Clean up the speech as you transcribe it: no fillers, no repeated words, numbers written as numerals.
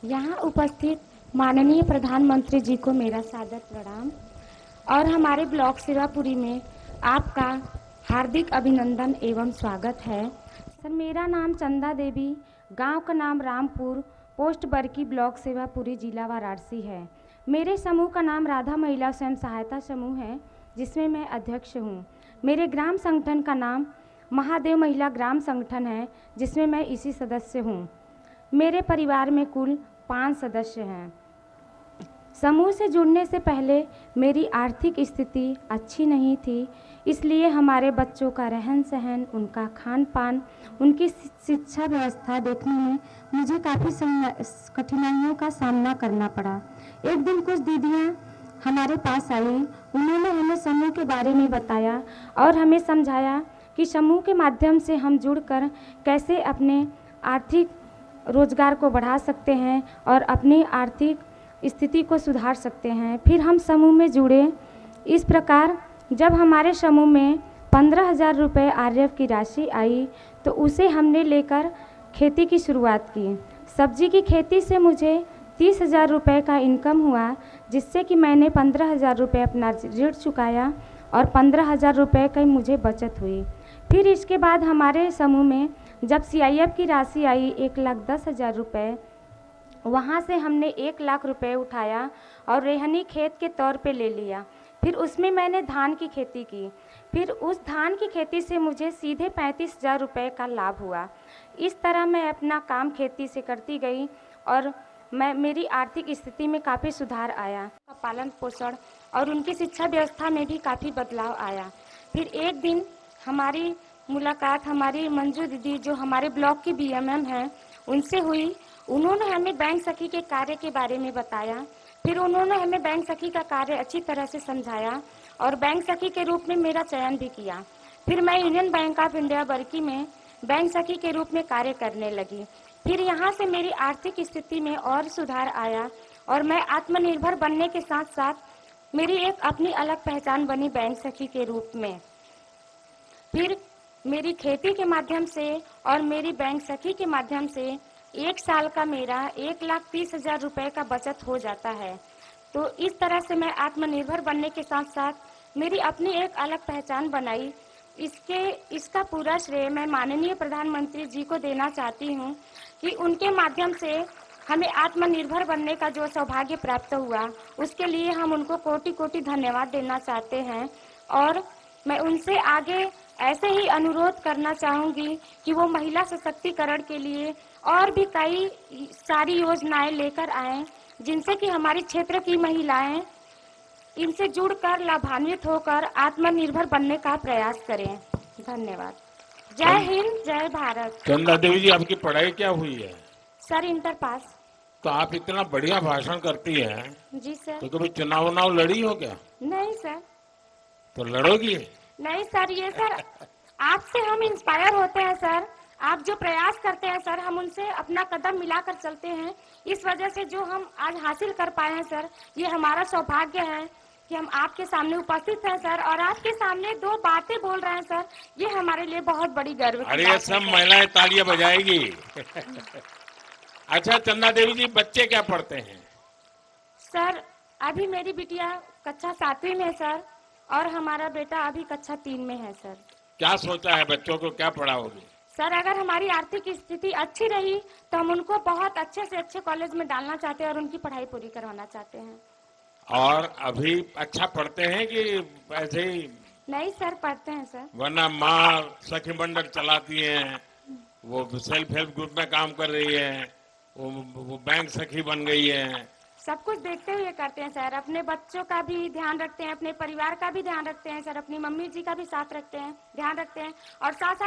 यहाँ उपस्थित माननीय प्रधानमंत्री जी को मेरा सादर प्रणाम और हमारे ब्लॉक सेवापुरी में आपका हार्दिक अभिनंदन एवं स्वागत है। सर, मेरा नाम चंदा देवी, गांव का नाम रामपुर, पोस्ट बरकी, ब्लॉक सेवापुरी, जिला वाराणसी है। मेरे समूह का नाम राधा महिला स्वयं सहायता समूह है, जिसमें मैं अध्यक्ष हूँ। मेरे ग्राम संगठन का नाम महादेव महिला ग्राम संगठन है, जिसमें मैं इसी सदस्य हूँ। मेरे परिवार में कुल 5 सदस्य हैं। समूह से जुड़ने से पहले मेरी आर्थिक स्थिति अच्छी नहीं थी, इसलिए हमारे बच्चों का रहन सहन, उनका खान पान, उनकी शिक्षा व्यवस्था देखने में मुझे काफ़ी कठिनाइयों का सामना करना पड़ा। एक दिन कुछ दीदियाँ हमारे पास आई, उन्होंने हमें समूह के बारे में बताया और हमें समझाया कि समूह के माध्यम से हम जुड़कर कैसे अपने आर्थिक रोजगार को बढ़ा सकते हैं और अपनी आर्थिक स्थिति को सुधार सकते हैं। फिर हम समूह में जुड़े। इस प्रकार जब हमारे समूह में 15,000 रुपये आरएफ की राशि आई तो उसे हमने लेकर खेती की शुरुआत की। सब्जी की खेती से मुझे 30,000 रुपये का इनकम हुआ, जिससे कि मैंने 15,000 रुपये अपना ऋण चुकाया और 15,000 रुपये की मुझे बचत हुई। फिर इसके बाद हमारे समूह में जब सीआईएफ की राशि आई 1,10,000 रुपये, वहाँ से हमने 1 लाख रुपये उठाया और रेहनी खेत के तौर पे ले लिया। फिर उसमें मैंने धान की खेती की। फिर उस धान की खेती से मुझे सीधे 35,000 रुपये का लाभ हुआ। इस तरह मैं अपना काम खेती से करती गई और मेरी आर्थिक स्थिति में काफ़ी सुधार आया। पालन पोषण और उनकी शिक्षा व्यवस्था में भी काफ़ी बदलाव आया। फिर एक दिन हमारी मुलाकात हमारी मंजू दीदी, जो हमारे ब्लॉक की बीएमएम हैं, उनसे हुई। उन्होंने हमें बैंक सखी के कार्य के बारे में बताया। फिर उन्होंने हमें बैंक सखी का कार्य अच्छी तरह से समझाया और बैंक सखी के रूप में मेरा चयन भी किया। फिर मैं यूनियन बैंक ऑफ इंडिया बरकी में बैंक सखी के रूप में कार्य करने लगी। फिर यहाँ से मेरी आर्थिक स्थिति में और सुधार आया और मैं आत्मनिर्भर बनने के साथ साथ मेरी एक अपनी अलग पहचान बनी बैंक सखी के रूप में। फिर मेरी खेती के माध्यम से और मेरी बैंक सखी के माध्यम से 1 साल का मेरा 1,30,000 रुपये का बचत हो जाता है। तो इस तरह से मैं आत्मनिर्भर बनने के साथ साथ मेरी अपनी एक अलग पहचान बनाई। इसका पूरा श्रेय मैं माननीय प्रधानमंत्री जी को देना चाहती हूँ कि उनके माध्यम से हमें आत्मनिर्भर बनने का जो सौभाग्य प्राप्त हुआ, उसके लिए हम उनको कोटि कोटि धन्यवाद देना चाहते हैं। और मैं उनसे आगे ऐसे ही अनुरोध करना चाहूँगी कि वो महिला सशक्तिकरण के लिए और भी कई सारी योजनाएं लेकर आएं, जिनसे कि हमारे क्षेत्र की महिलाएं इनसे जुड़कर लाभान्वित होकर आत्मनिर्भर बनने का प्रयास करें। धन्यवाद। जय हिंद, जय भारत। चंदा देवी जी, आपकी पढ़ाई क्या हुई है? Sir, inter pass. तो आप इतना बढ़िया भाषण करती हैं। जी सर। तो कभी चुनाव लड़ी हो क्या? नहीं सर। तो लड़ोगी? नहीं सर, ये सर आपसे हम इंस्पायर होते हैं सर। आप जो प्रयास करते हैं सर, हम उनसे अपना कदम मिलाकर चलते हैं। इस वजह से जो हम आज हासिल कर पाए हैं सर, ये हमारा सौभाग्य है कि हम आपके सामने उपस्थित हैं सर और आपके सामने 2 बातें बोल रहे हैं सर। ये हमारे लिए बहुत बड़ी गर्व की बात है। अरे सब महिलाएं तालियां बजाएगी। अच्छा चंदा देवी जी, बच्चे क्या पढ़ते हैं? सर, अभी मेरी बिटिया कक्षा 7वीं में है सर और हमारा बेटा अभी कक्षा 3 में है सर। क्या सोचा है, बच्चों को क्या पढ़ाओगे? सर, अगर हमारी आर्थिक स्थिति अच्छी रही तो हम उनको बहुत अच्छे से अच्छे कॉलेज में डालना चाहते हैं और उनकी पढ़ाई पूरी करवाना चाहते हैं। और अभी अच्छा पढ़ते हैं कि ऐसे ही? नहीं सर, पढ़ते हैं सर। वरना माँ सखी मंडल चलाती हैं, वो सेल्फ हेल्प ग्रुप में काम कर रही है, वो बैंक सखी बन गई है। सब कुछ देखते हुए करते हैं सर। अपने बच्चों का भी ध्यान रखते हैं, अपने परिवार का भी ध्यान रखते हैं सर, अपनी मम्मी जी का भी साथ रखते हैं, ध्यान रखते हैं और साथ साथ